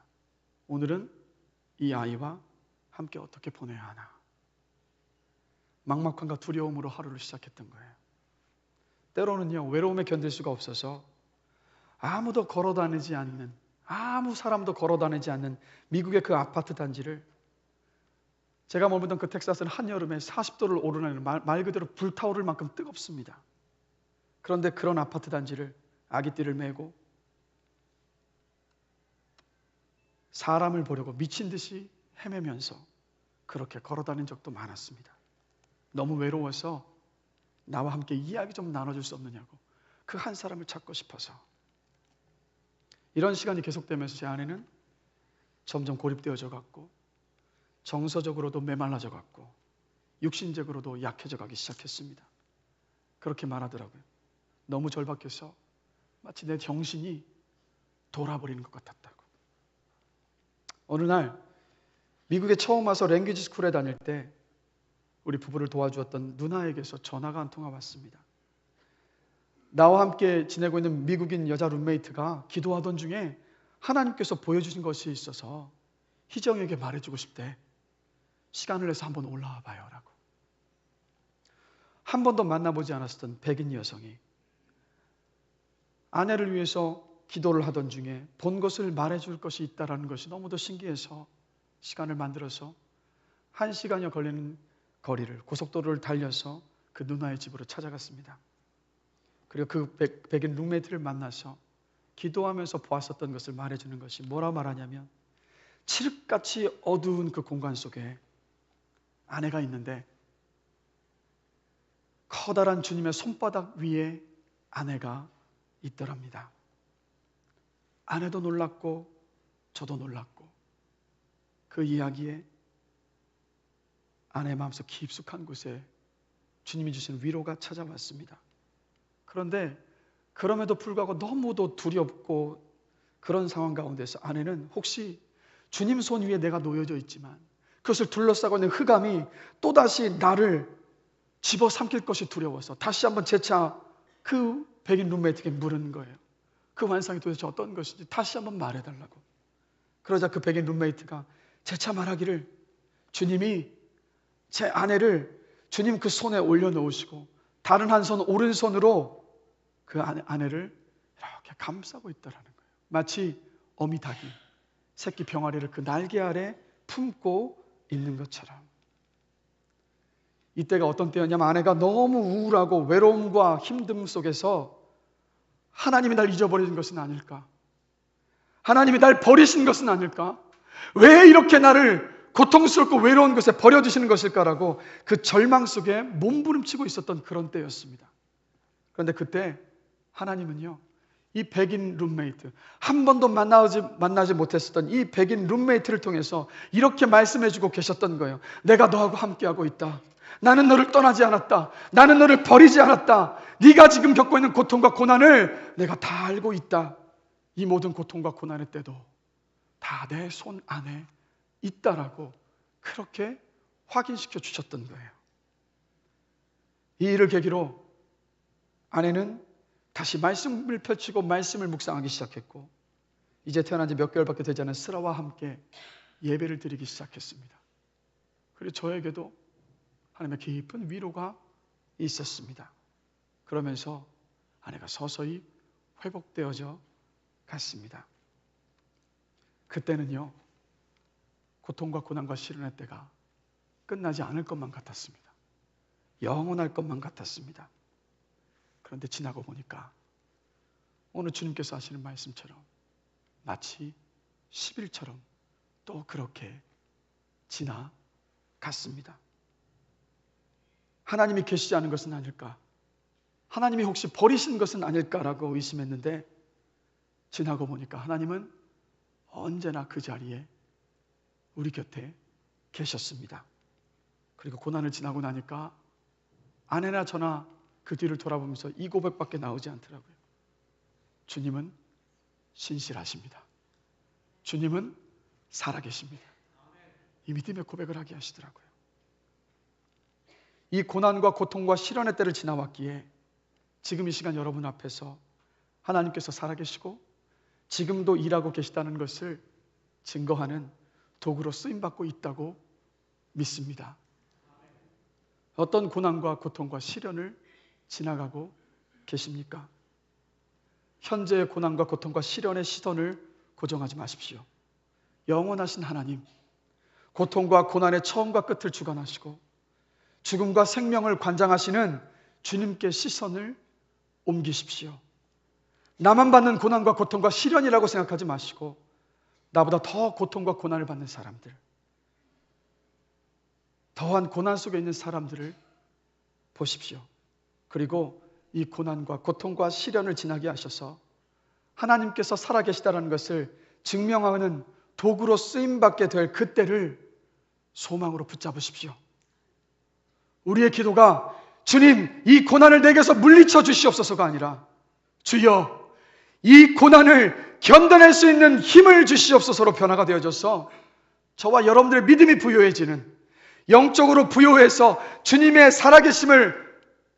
오늘은 이 아이와 함께 어떻게 보내야 하나. 막막함과 두려움으로 하루를 시작했던 거예요. 때로는요, 외로움에 견딜 수가 없어서 아무도 걸어다니지 않는, 아무 사람도 걸어다니지 않는 미국의 그 아파트 단지를, 제가 머물던 그 텍사스는 한여름에 40도를 오르내는 말 그대로 불타오를 만큼 뜨겁습니다. 그런데 그런 아파트 단지를 아기띠를 메고 사람을 보려고 미친 듯이 헤매면서 그렇게 걸어다닌 적도 많았습니다. 너무 외로워서 나와 함께 이야기 좀 나눠줄 수 없느냐고 그 한 사람을 찾고 싶어서. 이런 시간이 계속되면서 제 아내는 점점 고립되어져 갔고, 정서적으로도 메말라져 갔고, 육신적으로도 약해져 가기 시작했습니다. 그렇게 말하더라고요. 너무 절박해서 마치 내 정신이 돌아버리는 것 같았다고. 어느 날 미국에 처음 와서 랭귀지 스쿨에 다닐 때 우리 부부를 도와주었던 누나에게서 전화가 한 통화 왔습니다. 나와 함께 지내고 있는 미국인 여자 룸메이트가 기도하던 중에 하나님께서 보여주신 것이 있어서 희정에게 말해주고 싶대. 시간을 내서 한번 올라와 봐요 라고. 한 번도 만나보지 않았던 백인 여성이 아내를 위해서 기도를 하던 중에 본 것을 말해줄 것이 있다는 것이 너무도 신기해서 시간을 만들어서 1시간여 걸리는 거리를, 고속도로를 달려서 그 누나의 집으로 찾아갔습니다. 그리고 그 백인 룸메이트를 만나서 기도하면서 보았었던 것을 말해주는 것이 뭐라 말하냐면, 칠흑같이 어두운 그 공간 속에 아내가 있는데 커다란 주님의 손바닥 위에 아내가 있더랍니다. 아내도 놀랐고 저도 놀랐고 그 이야기에 아내의 마음속 깊숙한 곳에 주님이 주신 위로가 찾아왔습니다. 그런데 그럼에도 불구하고 너무도 두렵고 그런 상황 가운데서 아내는 혹시 주님 손 위에 내가 놓여져 있지만 그것을 둘러싸고 있는 흑암이 또다시 나를 집어삼킬 것이 두려워서 다시 한번 재차 그 백인 룸메이트에게 물은 거예요. 그 환상이 도대체 어떤 것인지 다시 한번 말해달라고. 그러자 그 백인 룸메이트가 재차 말하기를 주님이 제 아내를 주님 그 손에 올려놓으시고 다른 한 손 오른손으로 그 아내를 이렇게 감싸고 있다라는 거예요. 마치 어미닭이 새끼 병아리를 그 날개 아래 품고 있는 것처럼. 이때가 어떤 때였냐면 아내가 너무 우울하고 외로움과 힘듦 속에서 하나님이 날 잊어버린 것은 아닐까? 하나님이 날 버리신 것은 아닐까? 왜 이렇게 나를 고통스럽고 외로운 곳에 버려두시는 것일까라고 그 절망 속에 몸부림치고 있었던 그런 때였습니다. 그런데 그때 하나님은요, 이 백인 룸메이트, 한 번도 만나지 못했었던 이 백인 룸메이트를 통해서 이렇게 말씀해주고 계셨던 거예요. 내가 너하고 함께하고 있다. 나는 너를 떠나지 않았다. 나는 너를 버리지 않았다. 네가 지금 겪고 있는 고통과 고난을 내가 다 알고 있다. 이 모든 고통과 고난의 때도 다 내 손 안에 있다라고 그렇게 확인시켜 주셨던 거예요. 이 일을 계기로 아내는 다시 말씀을 펼치고 말씀을 묵상하기 시작했고 이제 태어난 지 몇 개월밖에 되지 않은 스라와 함께 예배를 드리기 시작했습니다. 그리고 저에게도 하나님의 깊은 위로가 있었습니다. 그러면서 아내가 서서히 회복되어져 갔습니다. 그때는요, 고통과 고난과 시련의 때가 끝나지 않을 것만 같았습니다. 영원할 것만 같았습니다. 그런데 지나고 보니까 오늘 주님께서 하시는 말씀처럼 마치 10일처럼 또 그렇게 지나갔습니다. 하나님이 계시지 않은 것은 아닐까? 하나님이 혹시 버리신 것은 아닐까라고 의심했는데 지나고 보니까 하나님은 언제나 그 자리에 우리 곁에 계셨습니다. 그리고 고난을 지나고 나니까 아내나 저나 그 뒤를 돌아보면서 이 고백밖에 나오지 않더라고요. 주님은 신실하십니다. 주님은 살아계십니다. 이 믿음의 고백을 하게 하시더라고요. 이 고난과 고통과 시련의 때를 지나왔기에 지금 이 시간 여러분 앞에서 하나님께서 살아계시고 지금도 일하고 계시다는 것을 증거하는 도구로 쓰임받고 있다고 믿습니다. 어떤 고난과 고통과 시련을 지나가고 계십니까? 현재의 고난과 고통과 시련의 시선을 고정하지 마십시오. 영원하신 하나님, 고통과 고난의 처음과 끝을 주관하시고 죽음과 생명을 관장하시는 주님께 시선을 옮기십시오. 나만 받는 고난과 고통과 시련이라고 생각하지 마시고 나보다 더 고통과 고난을 받는 사람들, 더한 고난 속에 있는 사람들을 보십시오. 그리고 이 고난과 고통과 시련을 지나게 하셔서 하나님께서 살아계시다는 것을 증명하는 도구로 쓰임받게 될 그때를 소망으로 붙잡으십시오. 우리의 기도가 주님, 이 고난을 내게서 물리쳐 주시옵소서가 아니라 주여, 이 고난을 견뎌낼 수 있는 힘을 주시옵소서로 변화가 되어져서 저와 여러분들의 믿음이 부요해지는, 영적으로 부요해서 주님의 살아계심을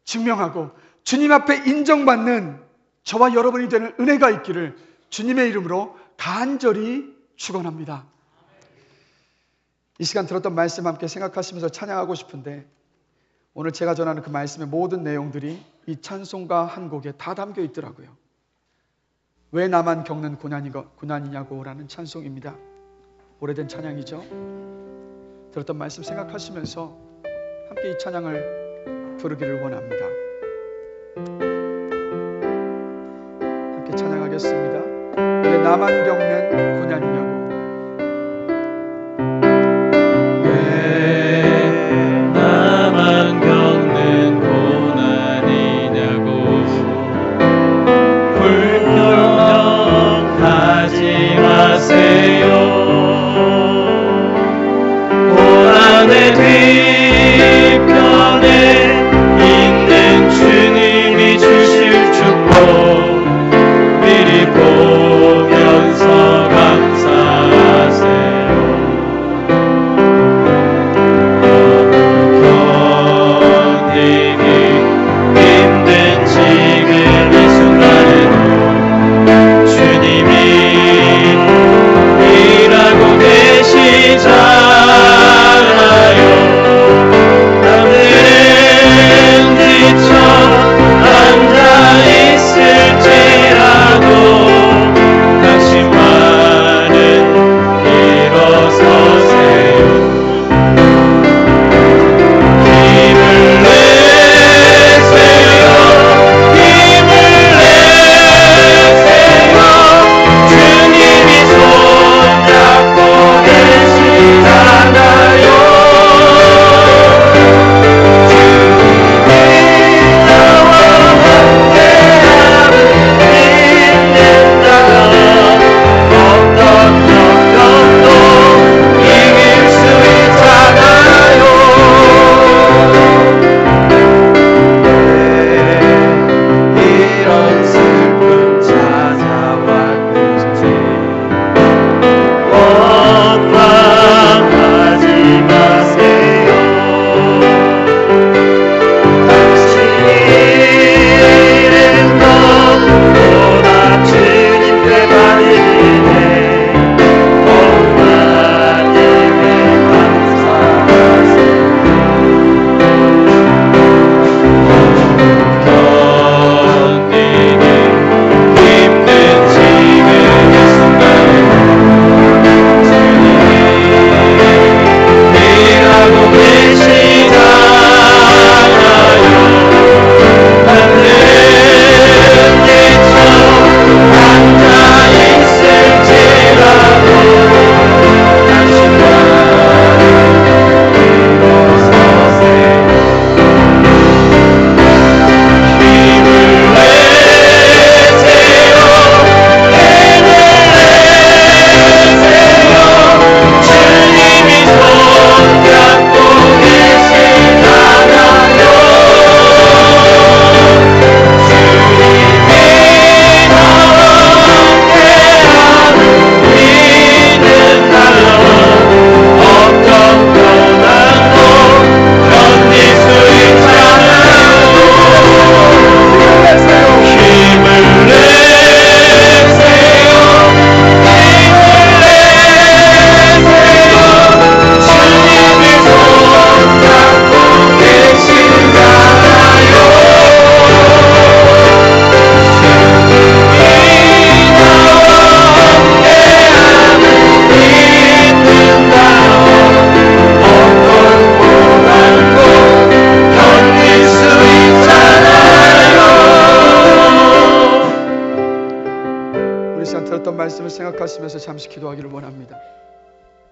증명하고 주님 앞에 인정받는 저와 여러분이 되는 은혜가 있기를 주님의 이름으로 간절히 축원합니다. 이 시간 들었던 말씀 함께 생각하시면서 찬양하고 싶은데 오늘 제가 전하는 그 말씀의 모든 내용들이 이 찬송가 한 곡에 다 담겨 있더라고요. 왜 나만 겪는 고난이냐고 라는 찬송입니다. 오래된 찬양이죠. 들었던 말씀 생각하시면서 함께 이 찬양을 부르기를 원합니다. 함께 찬양하겠습니다. 왜 나만 겪는 고난이냐고. 왜 나만 겪는 고난이냐고 불평하지 마세요.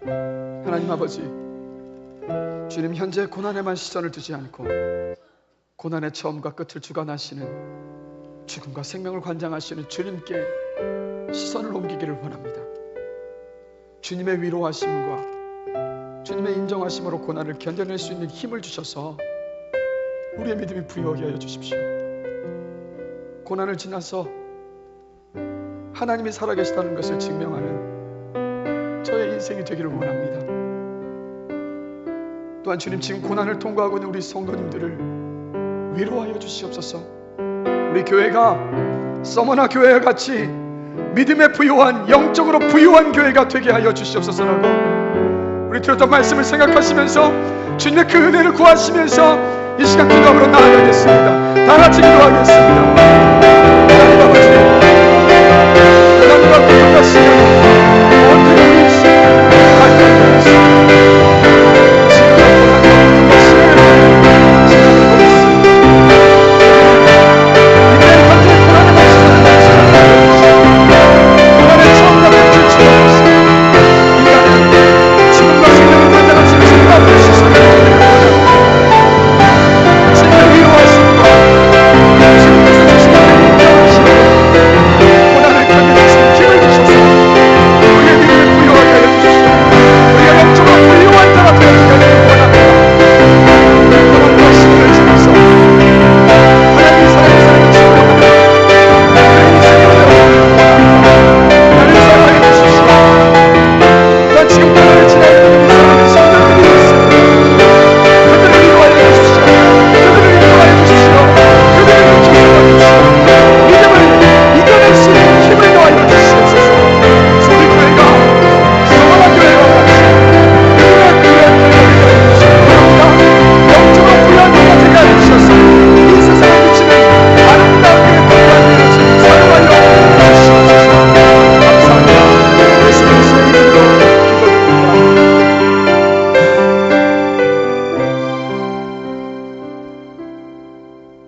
하나님 아버지, 주님 현재 고난에만 시선을 두지 않고 고난의 처음과 끝을 주관하시는, 죽음과 생명을 관장하시는 주님께 시선을 옮기기를 원합니다. 주님의 위로하심과 주님의 인정하심으로 고난을 견뎌낼 수 있는 힘을 주셔서 우리의 믿음이 부유하게 하여 주십시오. 고난을 지나서 하나님이 살아계시다는 것을 증명하는 저의 인생이 되기를 원합니다. 또한 주님, 지금 고난을 통과하고 있는 우리 성도님들을 위로하여 주시옵소서. 우리 교회가 서머나 교회와 같이 믿음에 부유한, 영적으로 부유한 교회가 되게 하여 주시옵소서라고 우리 들었던 말씀을 생각하시면서 주님의 그 은혜를 구하시면서 이 시간 기도하러 나아가겠습니다. 다 같이 기도하겠습니다. 하나님 아버지, 고난과 고통과 시련이 온전히 우리 시간을 가져가게 하시옵소서.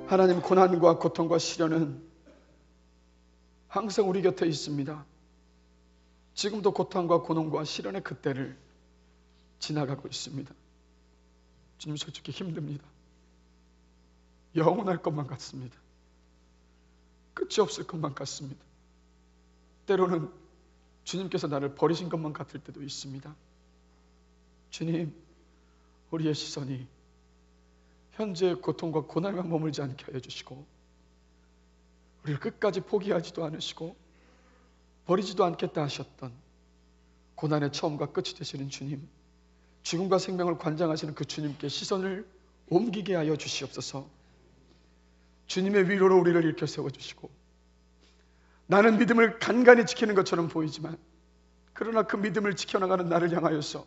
하나님, 고난과 고통과 시련은 항상 우리 곁에 있습니다. 지금도 고통과 고난과 시련의 그때를 지나가고 있습니다. 주님, 솔직히 힘듭니다. 영원할 것만 같습니다. 끝이 없을 것만 같습니다. 때로는 주님께서 나를 버리신 것만 같을 때도 있습니다. 주님, 우리의 시선이 현재의 고통과 고난에만 머물지 않게 하여 주시고, 우리를 끝까지 포기하지도 않으시고 버리지도 않겠다 하셨던 고난의 처음과 끝이 되시는 주님, 죽음과 생명을 관장하시는 그 주님께 시선을 옮기게 하여 주시옵소서. 주님의 위로로 우리를 일으켜 세워주시고, 나는 믿음을 간간히 지키는 것처럼 보이지만 그러나 그 믿음을 지켜나가는 나를 향하여서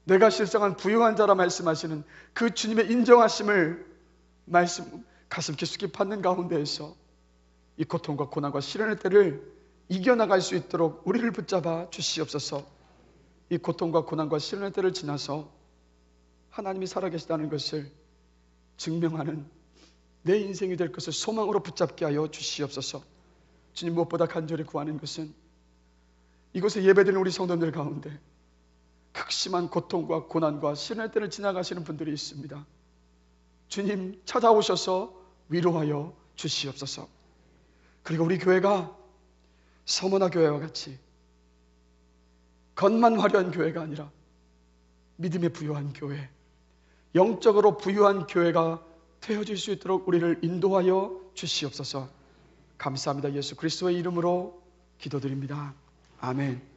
내가 실상한 부유한 자라 말씀하시는 그 주님의 인정하심을 가슴 깊숙이 받는 가운데에서 이 고통과 고난과 시련의 때를 이겨나갈 수 있도록 우리를 붙잡아 주시옵소서. 이 고통과 고난과 시련의 때를 지나서 하나님이 살아계시다는 것을 증명하는 내 인생이 될 것을 소망으로 붙잡게 하여 주시옵소서. 주님, 무엇보다 간절히 구하는 것은 이곳에 예배드리는 우리 성도들 가운데 극심한 고통과 고난과 시련의 때를 지나가시는 분들이 있습니다. 주님, 찾아오셔서 위로하여 주시옵소서. 그리고 우리 교회가 서머나 교회와 같이 겉만 화려한 교회가 아니라 믿음에 부유한 교회, 영적으로 부유한 교회가 되어질 수 있도록 우리를 인도하여 주시옵소서. 감사합니다. 예수 그리스도의 이름으로 기도드립니다. 아멘.